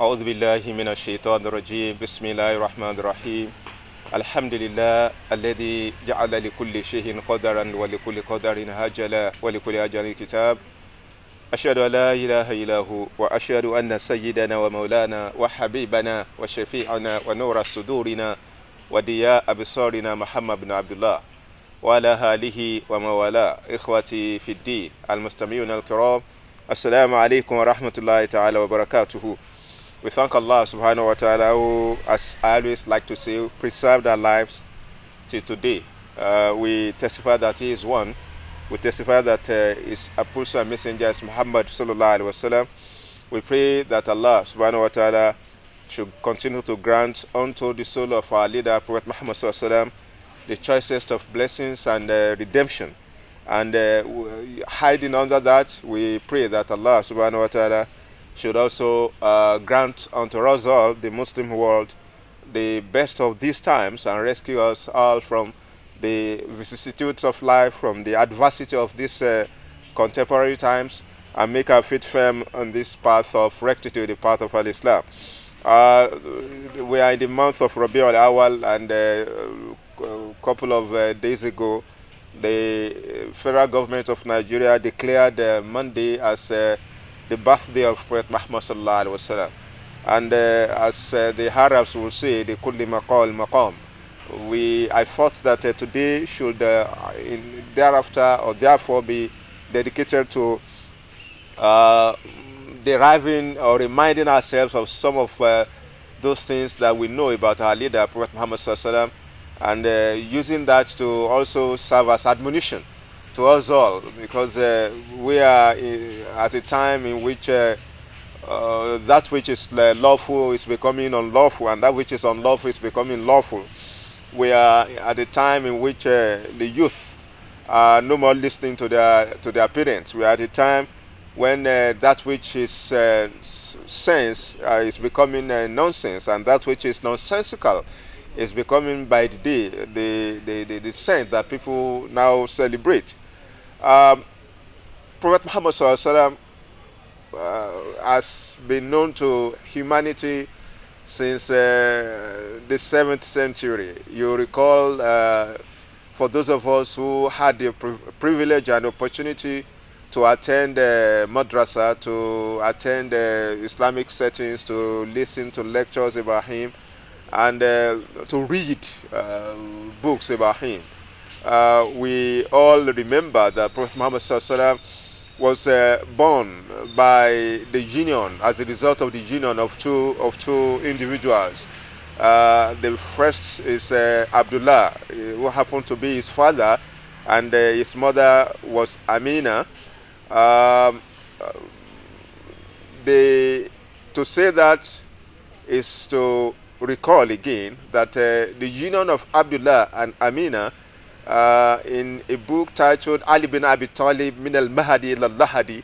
أعوذ بالله من الشيطان الرجيم بسم الله الرحمن الرحيم الحمد لله الذي جعل لكل شيء قدرا ولكل قدر هجلا ولكل أجل كتاب أشهد أن لا إله إلا هو وأشهد أن سيدنا ومولانا وحبيبنا وشفيعنا ونور صدورنا ودياء أبصارنا محمد بن عبد الله وعلى آله وموالاه. إخوتي في الدين المستمعون الكرام، السلام عليكم ورحمة الله تعالى وبركاته. We thank Allah subhanahu wa ta'ala who, as I always like to say, preserved our lives till today. We testify that He is one. We testify that His apostle and messenger is Muhammad sallallahu alaihi wasallam. We pray that Allah subhanahu wa ta'ala should continue to grant unto the soul of our leader, Prophet Muhammad sallallahu alaihi wasallam, the choicest of blessings and redemption. And hiding under that, we pray that Allah subhanahu wa ta'ala should also grant unto us all, the Muslim world, the best of these times and rescue us all from the vicissitudes of life, from the adversity of these contemporary times, and make our feet firm on this path of rectitude, the path of Al-Islam. We are in the month of Rabi al-Awwal, and a couple of days ago, the federal government of Nigeria declared Monday as the birthday of Prophet Muhammad sallallahu alaihi wasallam, and as the Arabs will say, the kulli maqal maqam. I thought that today should thereafter or therefore be dedicated to deriving or reminding ourselves of some of those things that we know about our leader Prophet Muhammad sallallahu alaihi wasallam, and using that to also serve as admonition to us all, because we are at a time in which that which is lawful is becoming unlawful, and that which is unlawful is becoming lawful. We are at a time in which the youth are no more listening to their parents. We are at a time when that which is sense is becoming nonsense, and that which is nonsensical is becoming by the day the sense that people now celebrate. Prophet Muhammad sallallahu alaihi wasallam has been known to humanity since the 7th century. You recall, for those of us who had the privilege and opportunity to attend madrasa, to attend Islamic settings, to listen to lectures about him, and to read books about him. We all remember that Prophet Muhammad sallallahu alaihi wasallam was born by the union, as a result of the union of two individuals. The first is Abdullah, who happened to be his father, and his mother was Amina. To say that is to recall again that the union of Abdullah and Amina, in a book titled Ali bin Abi Talib Min al-Mahdi ila al-Lahadi,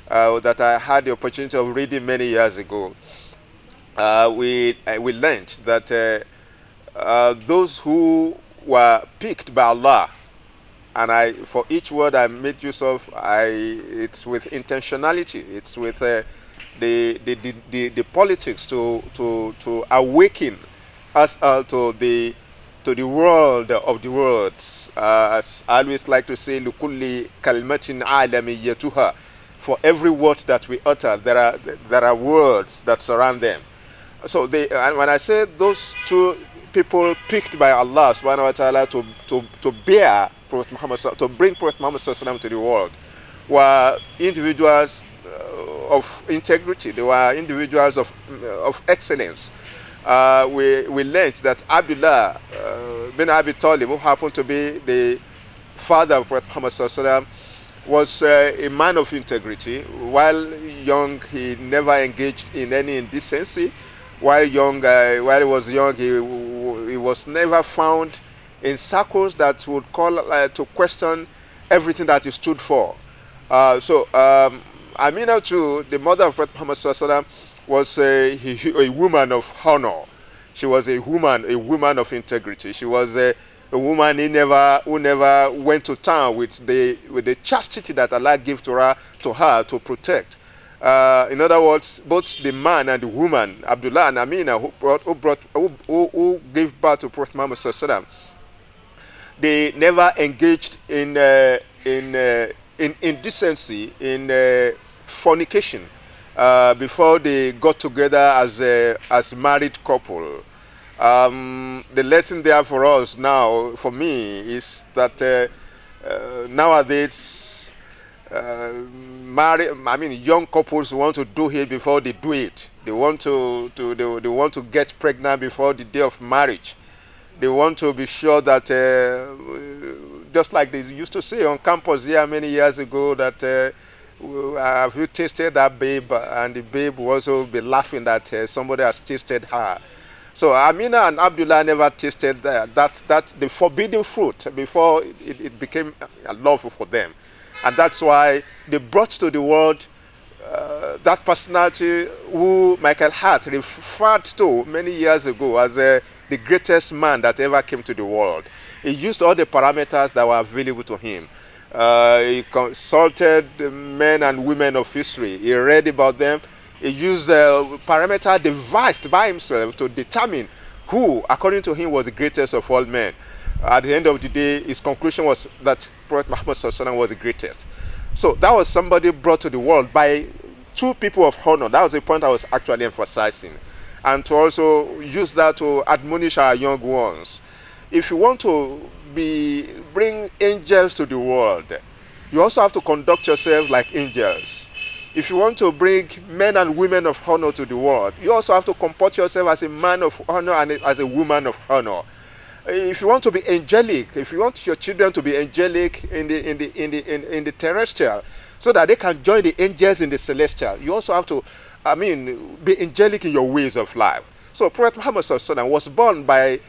that I had the opportunity of reading many years ago, we learned that those who were picked by Allah, and for each word I made use of, it's with intentionality, it's with the politics to awaken us all to the world of the words. As I always like to say, لِكُلِّ كَلْمَةٍ عَالَمِيَّتُهَا. For every word that we utter, there are words that surround them. So and when I say those two people picked by Allah subhanahu wa ta'ala to bear Prophet Muhammad, to bring Prophet Muhammad to the world, were individuals of integrity. They were individuals of excellence. We learned that Abdullah bin Abi Talib, who happened to be the father of Prophet Muhammad, was a man of integrity. While young, he never engaged in any indecency. While he was young, he was never found in circles that would call to question everything that he stood for. Amina too, the mother of Prophet Muhammad, was a woman of honor. She was a woman of integrity. She was a woman who never went to town with the chastity that Allah gave to her to protect. In other words, both the man and the woman, Abdullah and Amina, who gave birth to Prophet Muhammad Sallallahu Alaihi Wasallam, they never engaged in indecency, in fornication, before they got together as married couple. The lesson there for us now, for me, is that nowadays, young couples want to do it before they do it. They want they want to get pregnant before the day of marriage. They want to be sure that, just like they used to say on campus here many years ago, that have you tasted that babe? And the babe will also be laughing that somebody has tasted her. So Amina and Abdullah never tasted that the forbidden fruit before it became lawful for them. And that's why they brought to the world that personality who Michael Hart referred to many years ago as the greatest man that ever came to the world. He used all the parameters that were available to him. He consulted the men and women of history. He read about them. He used the parameter devised by himself to determine who, according to him, was the greatest of all men. At the end of the day, his conclusion was that Prophet Muhammad Sallallahu Alaihi Wasallam was the greatest. So that was somebody brought to the world by two people of honor. That was the point I was actually emphasizing. And to also use that to admonish our young ones. If you want to bring angels to the world, you also have to conduct yourself like angels. If you want to bring men and women of honor to the world, you also have to comport yourself as a man of honor and as a woman of honor. If you want to be angelic, if you want your children to be angelic in the terrestrial, so that they can join the angels in the celestial, you also have to, be angelic in your ways of life. So Prophet Muhammad Sallallahu Alaihi Wasallam was born by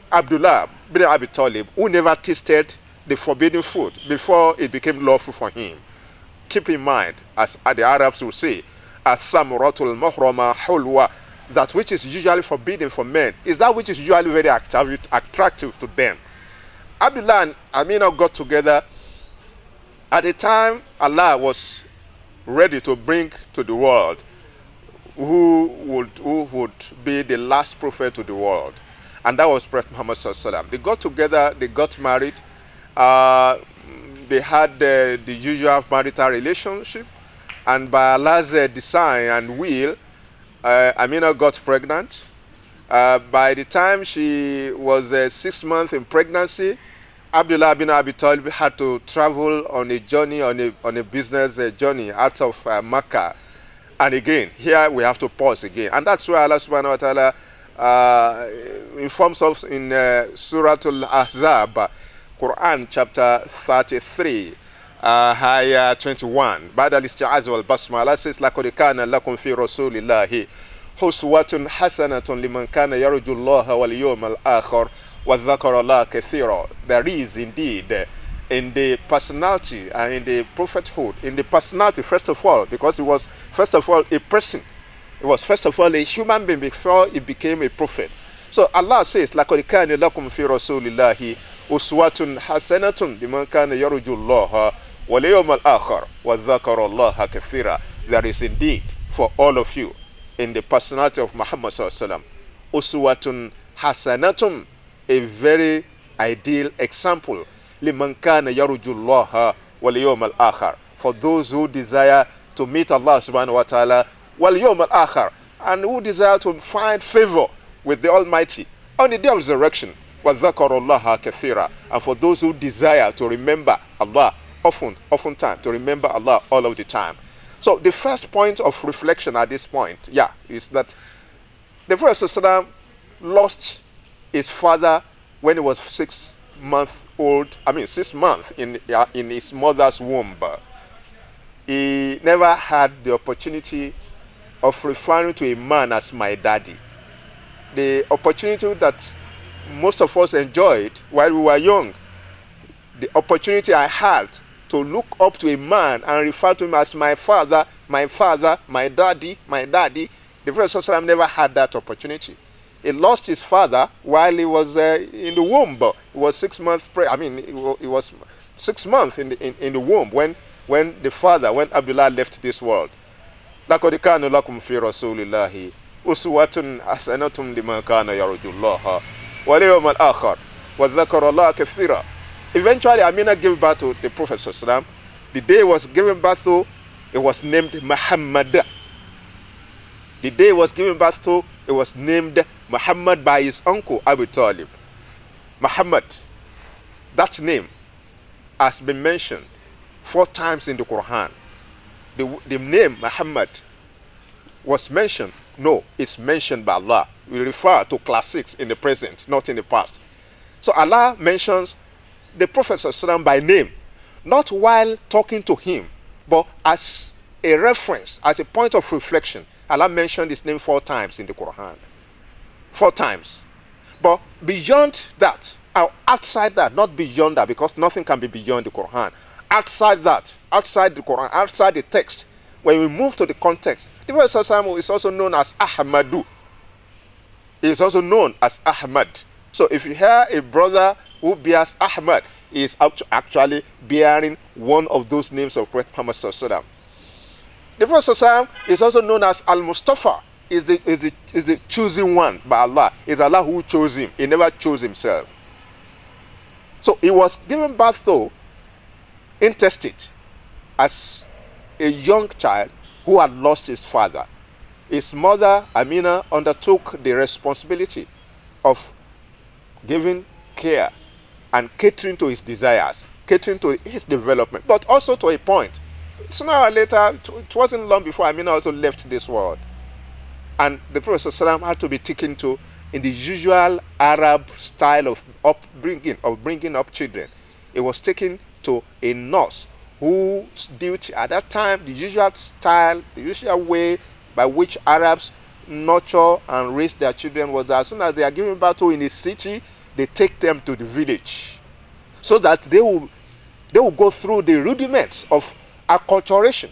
Abdullah bin Abi Talib, who never tasted the forbidden food before it became lawful for him. Keep in mind, as the Arabs will say, as-samuratul muhrama hulwa, that which is usually forbidden for men is that which is usually very attractive to them. Abdullah and Amina got together at the time Allah was ready to bring to the world who would be the last prophet to the world. And that was Prophet Muhammad Sallallahu Alaihi Wasallam. They got together, they got married, they had the usual marital relationship, and by Allah's design and will, Amina got pregnant. By the time she was 6 months in pregnancy, Abdullah bin Abi Talib had to travel on a journey, on a business journey out of Makkah. And again, here we have to pause again. And that's why Allah subhanahu wa ta'ala informs us in Surah Al-Ahzab, Quran chapter 33, ayah 21. بعد الاستعاذة والبسمة, Allah says, لَقَدْ كَانَ لَكُمْ فِي رَسُولِ اللَّهِ حُسْوَةٌ حَسَنَةٌ لِمَنْ كَانَ يَرْجُو اللَّهَ وَالْيَوْمَ الْآخِرَ وَذَكَرَ اللَّهَ كَثِيرًا. There is indeed in the personality and in the prophethood, in the personality first of all, because he was first of all a person. He was first of all a human being before he became a prophet. So Allah says, لَقَدْ كَانَ لَكُمْ فِي رَسُولِ اللَّهِ أُسْوَةٌ حَسَنَةٌ لِمَنْ كَانَ يَرْجُو اللَّهَ وَالْيَوْمَ الْآخِرَ وَذَكَرَ اللَّهَ كَثِيرًا. There is indeed for all of you in the personality of Muhammad Sallallahu Alaihi Wasallam uswatun hasanatun, a very ideal example, liman kana yarjullaha wal yawmal akhir, for those who desire to meet Allah subhanahu wa ta'ala wal yawmal akhir, and who desire to find favor with the Almighty on the day of resurrection, wa dhakarullaha kathira, and for those who desire to remember Allah oftentimes, to remember Allah all of the time. So the first point of reflection at this point, is that the Prophet ﷺ lost his father when he was 6 months old. 6 months in his mother's womb. He never had the opportunity of referring to a man as my daddy. The opportunity that most of us enjoyed while we were young, the opportunity I had to look up to a man and refer to him as my father, my daddy. The Prophet ﷺ never had that opportunity. He lost his father while he was in the womb. He was 6 months. He was 6 months in the womb when Abdullah left this world. لقد كان لكم في رسول الله أسوة حسنة لمن كان يرجو الله واليوم الآخر وذكر الله كثيرا. Eventually, Amina gave birth to the Prophet ﷺ. The day he was given birth to, it was named Muhammad. The day he was given birth to, it was named Muhammad by his uncle Abu Talib. Muhammad, that name has been mentioned 4 times in the Quran. The name Muhammad was mentioned. No, it's mentioned by Allah. We refer to classics in the present, not in the past. So Allah mentions the Prophet ﷺ by name, not while talking to him, but as a reference, as a point of reflection. Allah mentioned his name 4 times in the Quran. 4 times. But beyond that, or outside that, not beyond that, because nothing can be beyond the Quran. Outside that, outside the Quran, outside the text, when we move to the context, the Prophet ﷺ is also known as Ahmadu. He is also known as Ahmad. So if you hear a brother who bears Ahmad, he is actually bearing one of those names of Prophet Muhammad ﷺ. The Prophet ﷺ is also known as Al-Mustafa. Is the chosen one by Allah. It's Allah who chose him. He never chose himself. So he was given birth to intestate as a young child who had lost his father. His mother, Amina, undertook the responsibility of giving care and catering to his desires, catering to his development, but also to a point. Sooner or later, it wasn't long before Amina also left this world. And the Prophet ﷺ had to be taken to in the usual Arab style of bringing up children. It was taken to a nurse whose duty at that time, the usual style, the usual way by which Arabs nurture and raise their children was that as soon as they are given birth to in a city, they take them to the village so that they will go through the rudiments of acculturation.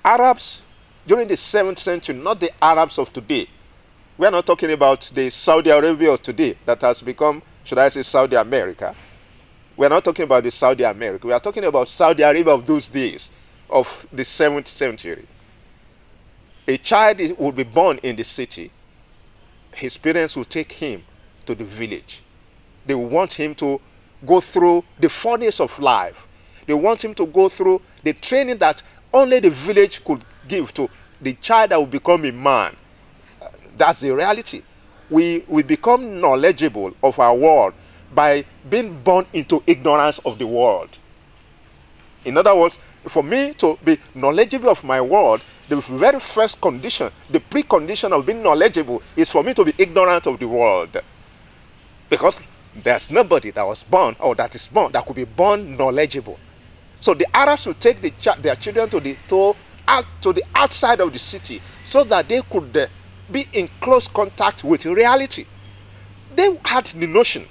Arabs during the 7th century, not the Arabs of today. We are not talking about the Saudi Arabia of today that has become, should I say, Saudi America. We are not talking about the Saudi America. We are talking about Saudi Arabia of those days, of the 7th century. A child would be born in the city. His parents will take him to the village. They want him to go through the furnace of life. They want him to go through the training that only the village could give to the child that will become a man. That's the reality. We become knowledgeable of our world by being born into ignorance of the world. In other words, for me to be knowledgeable of my world, the very first condition, the precondition of being knowledgeable is for me to be ignorant of the world. Because there's nobody that was born or that is born that could be born knowledgeable. So the Arabs would take their children to the outside of the city so that they could be in close contact with reality. They had the notion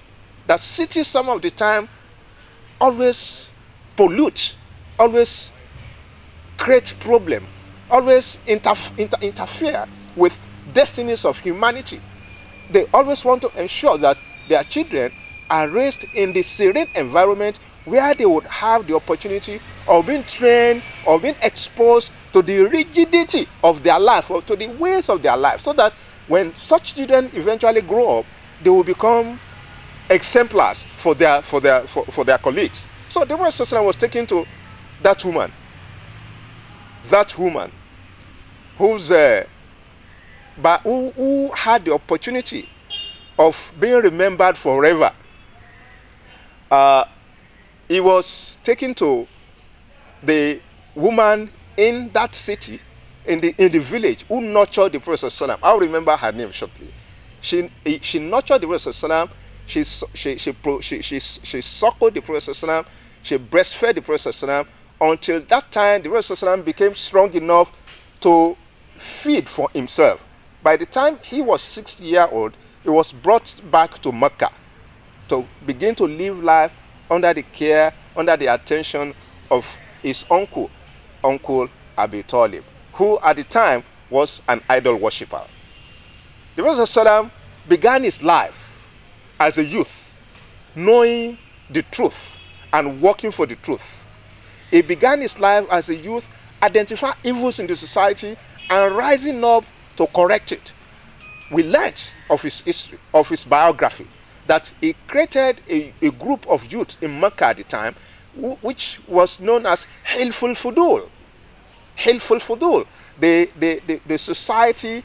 that cities some of the time always pollute, always create problem, always interfere with destinies of humanity. They always want to ensure that their children are raised in the serene environment where they would have the opportunity of being trained or being exposed to the rigidity of their life or to the ways of their life, so that when such children eventually grow up, they will become exemplars for their colleagues. So the Prophet ﷺ was taken to that woman who had the opportunity of being remembered forever. He was taken to the woman in that city, in the village, who nurtured the Prophet ﷺ. I'll remember her name shortly. She nurtured the Prophet ﷺ. She suckled the Prophet ﷺ. She breastfed the Prophet ﷺ until that time the Prophet ﷺ became strong enough to feed for himself. By the time he was 60 years old, he was brought back to Mecca to begin to live life under the care, under the attention of his uncle Abu Talib, who at the time was an idol worshipper. The Prophet ﷺ began his life as a youth, knowing the truth and working for the truth. He began his life as a youth identify evils in the society and rising up to correct it. We learned of his history, of his biography, that he created a group of youth in Mecca at the time, which was known as Hilful Fudul. Hilful Fudul, the society,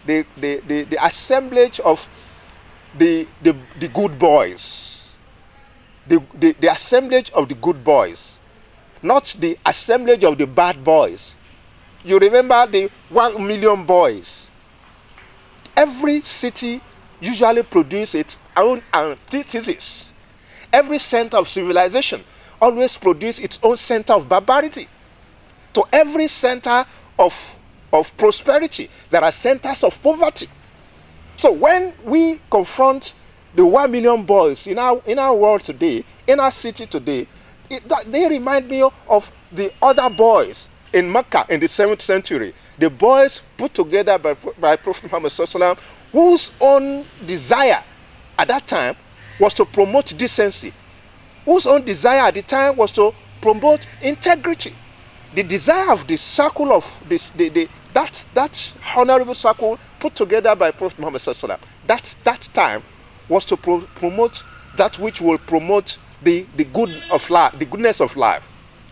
the assemblage of the good boys, the assemblage of the good boys, not the assemblage of the bad boys. You remember the 1 million boys. Every city usually produces its own antithesis. Every center of civilization always produces its own center of barbarity. To every center of prosperity, there are centers of poverty. So when we confront the 1 million boys in our world today, in our city today, they remind me of the other boys in Mecca in the 7th century. The boys put together by Prophet Muhammad SAW, whose own desire at that time was to promote decency, whose own desire at the time was to promote integrity. The desire of the circle of this, that honorable circle put together by Prophet Muhammad SAW, that time was to promote that which will promote the good of life, the goodness of life.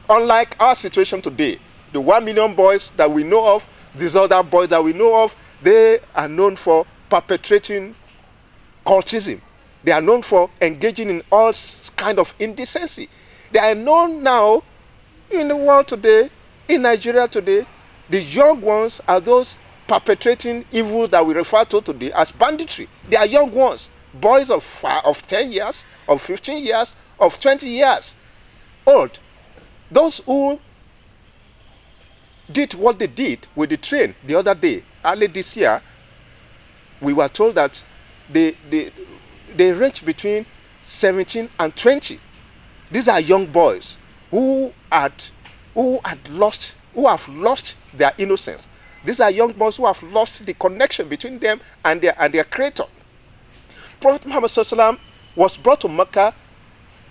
Unlike our situation today, the 1 million boys that we know of, these other boys that we know of, they are known for perpetrating cultism. They are known for engaging in all kind of indecency. They are known now in the world today, in Nigeria today. The young ones are those perpetrating evil that we refer to today as banditry. They are young ones, boys of 10 years, of 15 years, of 20 years old. Those who did what they did with the train the other day, early this year, we were told that they range between 17 and 20. These are young boys who have lost their innocence. These are young boys who have lost the connection between them and their creator. Prophet Muhammad SAW was brought to Mecca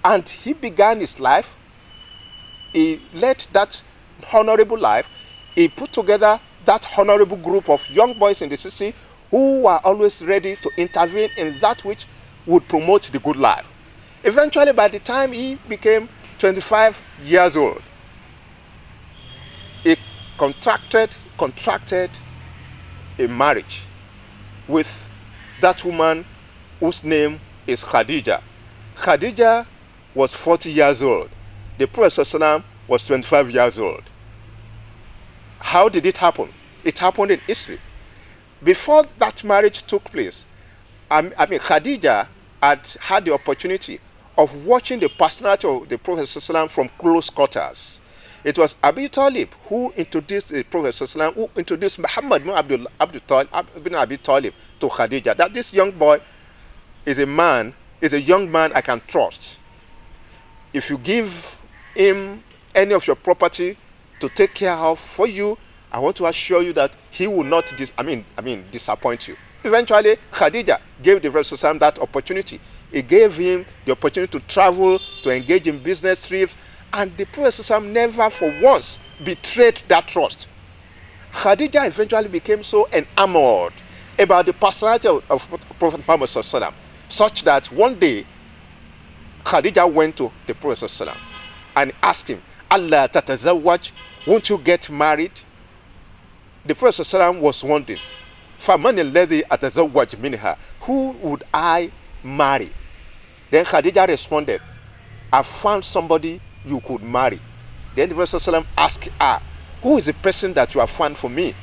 and he began his life. He led that honorable life. He put together that honorable group of young boys in the city who were always ready to intervene in that which would promote the good life. Eventually, by the time he became 25 years old, he contracted a marriage with that woman whose name is Khadija. Khadija was 40 years old. The Prophet ﷺ was 25 years old. How did it happen? It happened in history. Before that marriage took place, Khadija had the opportunity of watching the personality of the Prophet ﷺ from close quarters. It was Abi Talib who introduced the Prophet ﷺ, who introduced Muhammad ibn Abi Talib to Khadija, that this young boy is a young man I can trust. If you give him any of your property to take care of for you, I want to assure you that he will not disappoint you. Eventually, Khadija gave the Prophet ﷺ that opportunity. He gave him the opportunity to travel, to engage in business trips, and the Prophet ﷺ never for once betrayed that trust. Khadija eventually became so enamored about the personality of Prophet Muhammad ﷺ, such that one day Khadija went to the Prophet ﷺ and asked him, Allah tatazawwaj, won't you get married? The Prophet ﷺ was wondering, فَمَنِ الَّذِي أَتَزَوَّجْ مِنْهَا, who would I marry? Then Khadija responded, I found somebody you could marry. Then the Prophet ﷺ asked her, who is the person that you have found for me?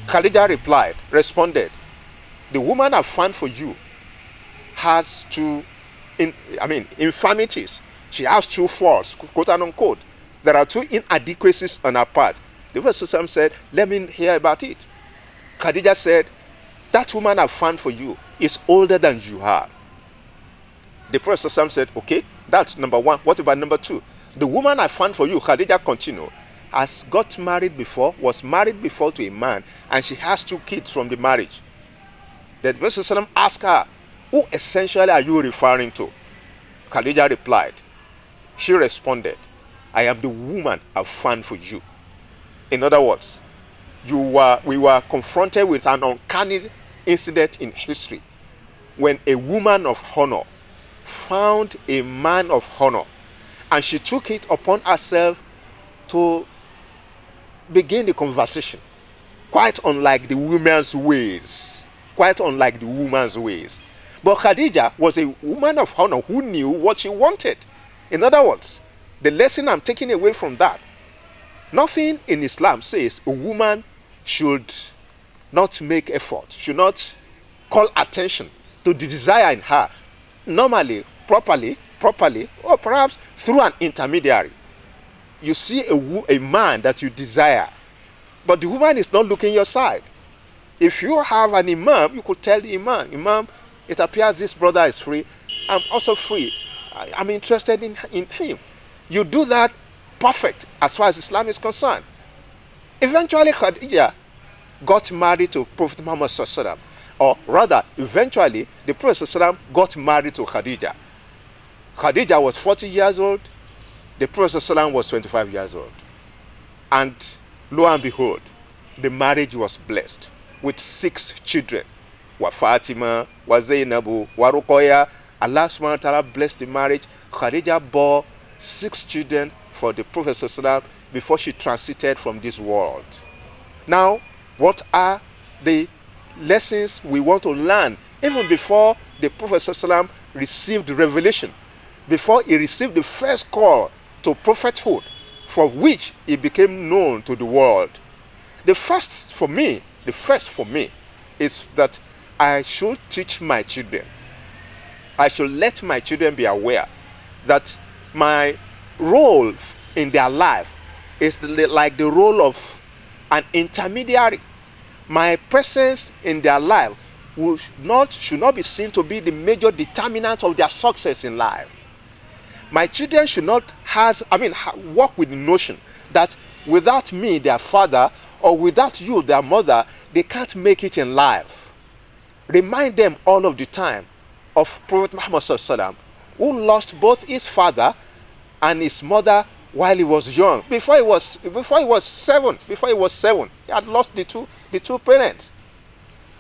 Khadija responded, the woman I found for you has two infirmities. She has two faults, quote unquote. There are two inadequacies on her part. The Prophet ﷺ said, let me hear about it. Khadija said, that woman I found for you is older than you are. The Prophet ﷺ said, okay, that's number one. What about number two? The woman I found for you, Khadija continued, has got married before, was married before to a man, and she has two kids from the marriage. The Prophet ﷺ asked her, who essentially are you referring to? Khadija replied. She responded, I am the woman I found for you. In other words, we were confronted with an uncanny incident in history when a woman of honor found a man of honor, and she took it upon herself to begin the conversation, quite unlike the woman's ways. Quite unlike the woman's ways. But Khadija was a woman of honor who knew what she wanted. In other words, the lesson I'm taking away from that, nothing in Islam says a woman should not make effort, should not call attention to the desire in her, normally, properly, or perhaps through an intermediary. You see a man that you desire, but the woman is not looking your side. If you have an imam, you could tell the imam, it appears this brother is free. I'm also free. I'm interested in him. You do that perfect as far as Islam is concerned. Eventually, Khadija got married to Prophet Muhammad Sallallahu Alaihi Wasallam. Or rather, eventually, the Prophet Sallallahu Alaihi Wasallam got married to Khadija. Khadija was 40 years old. The Prophet Sallallahu Alaihi Wasallam was 25 years old. And lo and behold, the marriage was blessed with 6 children. Wa Fatima, wa Zainabu, wa Ruqayya. Allah subhanahu wa ta'ala blessed the marriage. Khadija bore 6 children for the Prophet Sallallahu Alaihi Wasallam before she transited from this world. Now, what are the lessons we want to learn even before the Prophet Sallallahu Alaihi Wasallam received revelation, before he received the first call to prophethood, for which he became known to the world? The first for me is that I should teach my children. I should let my children be aware that my role in their life is like the role of an intermediary. My presence in their life should not be seen to be the major determinant of their success in life. My children should not work with the notion that without me, their father, or without you, their mother, they can't make it in life. Remind them all of the time of Prophet Muhammad Sallallahu Alaihi Wasallam, who lost both his father and his mother while he was young. Before he was 7, he had lost the two parents.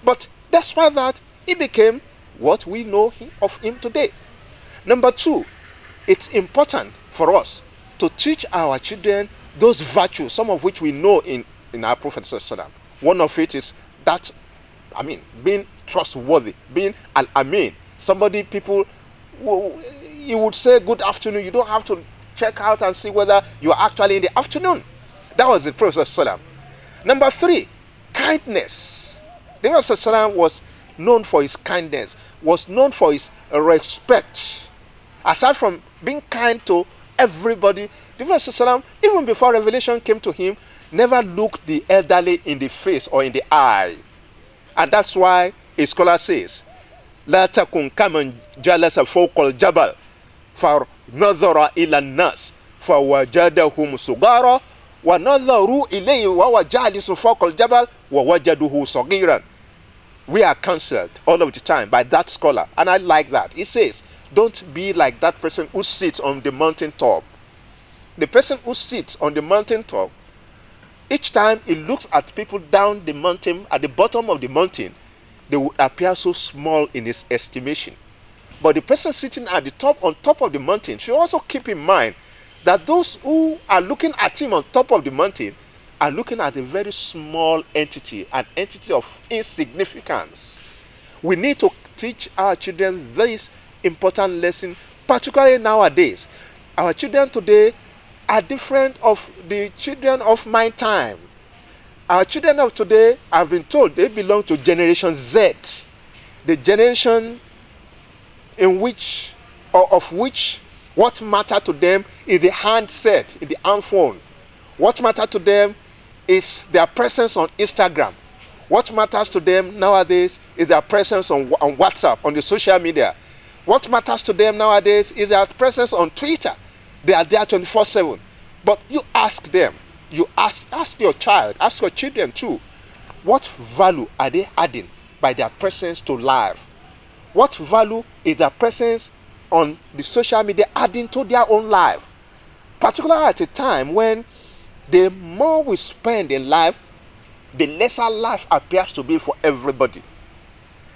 But despite that, he became what we know of him today. Number 2, it's important for us to teach our children those virtues, some of which we know in our Prophet Sallallahu Alaihi Wasallam. One of it is that, being trustworthy, being al-amin. You would say good afternoon. You don't have to check out and see whether you are actually in the afternoon. That was the Prophet Sallallahu Alaihi Wasallam. Number 3, kindness. The Prophet Sallallahu Alaihi Wasallam was known for his kindness, was known for his respect. Aside from being kind to everybody, the Prophet Sallallahu Alaihi Wasallam, even before revelation came to him, never looked the elderly in the face or in the eye. And that's why a scholar says, لا تكن كمن جلس فوق الجبل فنظر إلى الناس فوجدهم صغارا ونظروا إليه وهو جالس فوق الجبل ووجدوه صغيرا. We are counseled all of the time by that scholar, and I like that. He says, don't be like that person who sits on the mountain top. The person who sits on the mountain top, each time he looks at people down the mountain, at the bottom of the mountain, they would appear so small in his estimation. But the person sitting at the top, on top of the mountain, should also keep in mind that those who are looking at him on top of the mountain are looking at a very small entity, an entity of insignificance. We need to teach our children this important lesson, particularly nowadays. Our children today are different of the children of my time. Our children of today, I've been told, they belong to Generation Z, the generation in which, or of which, what matters to them is the handset, the handphone. What matters to them is their presence on Instagram. What matters to them nowadays is their presence on WhatsApp, on the social media. What matters to them nowadays is their presence on Twitter. They are there 24/7. But you ask them, you ask your child, ask your children too, what value are they adding by their presence to life? What value is their presence on the social media adding to their own life? Particularly at a time when the more we spend in life, the lesser life appears to be for everybody.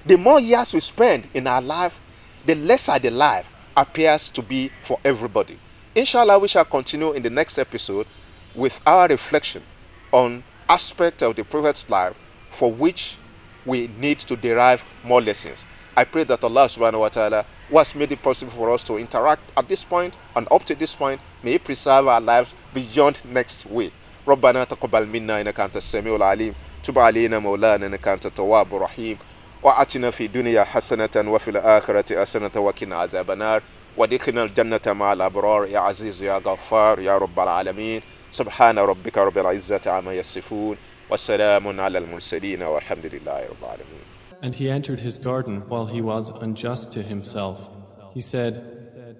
The more years we spend in our life, the lesser the life appears to be for everybody. Inshallah, we shall continue in the next episode with our reflection on aspects of the Prophet's life for which we need to derive more lessons. I pray that Allah subhanahu wa ta'ala, who has made it possible for us to interact at this point and up to this point, may He preserve our lives beyond next week. ربنا تقبل منا إنك أنت السميع العليم تب علينا مولانا إنك أنت التواب الرحيم وآتنا في الدنيا حسنة وفي الآخرة حسنة وقنا عذاب النار وادخلنا الجنة مع الأبرار يا عزيز يا غفار يا رب العالمين سبحان ربك رب العزة عما يصفون والسلام على المرسلين والحمد لله رب العالمين. And he entered his garden while he was unjust to himself. He said,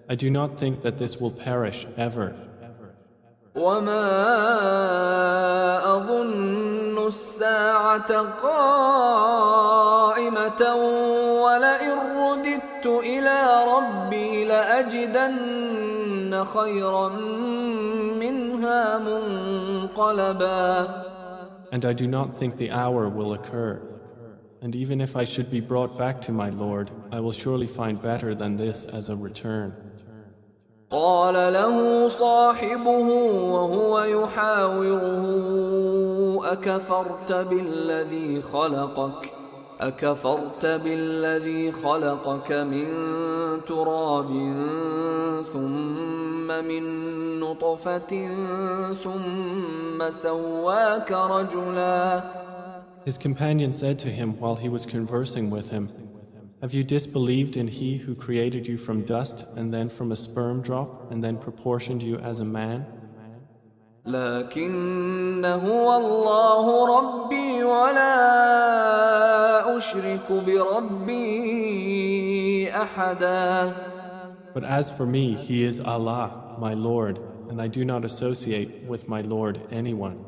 I do not think that this will perish ever. وما أظن الساعة قائمة ولئن رددت إلى ربي لأجدن خيرا منها منقلبا. And I do not think the hour will occur. And even if I should be brought back to my Lord, I will surely find better than this as a return. قال له صاحبه وهو يحاوره أكفرت بالذي خلقك من تراب ثم من نطفة ثم سواك رجلا. His companion said to him while he was conversing with him, Have you disbelieved in He who created you from dust and then from a sperm drop and then proportioned you as a man? لكن هو الله ربي ولا أشرك بربي أحدا. But as for me, He is Allah, my Lord, and I do not associate with my Lord anyone.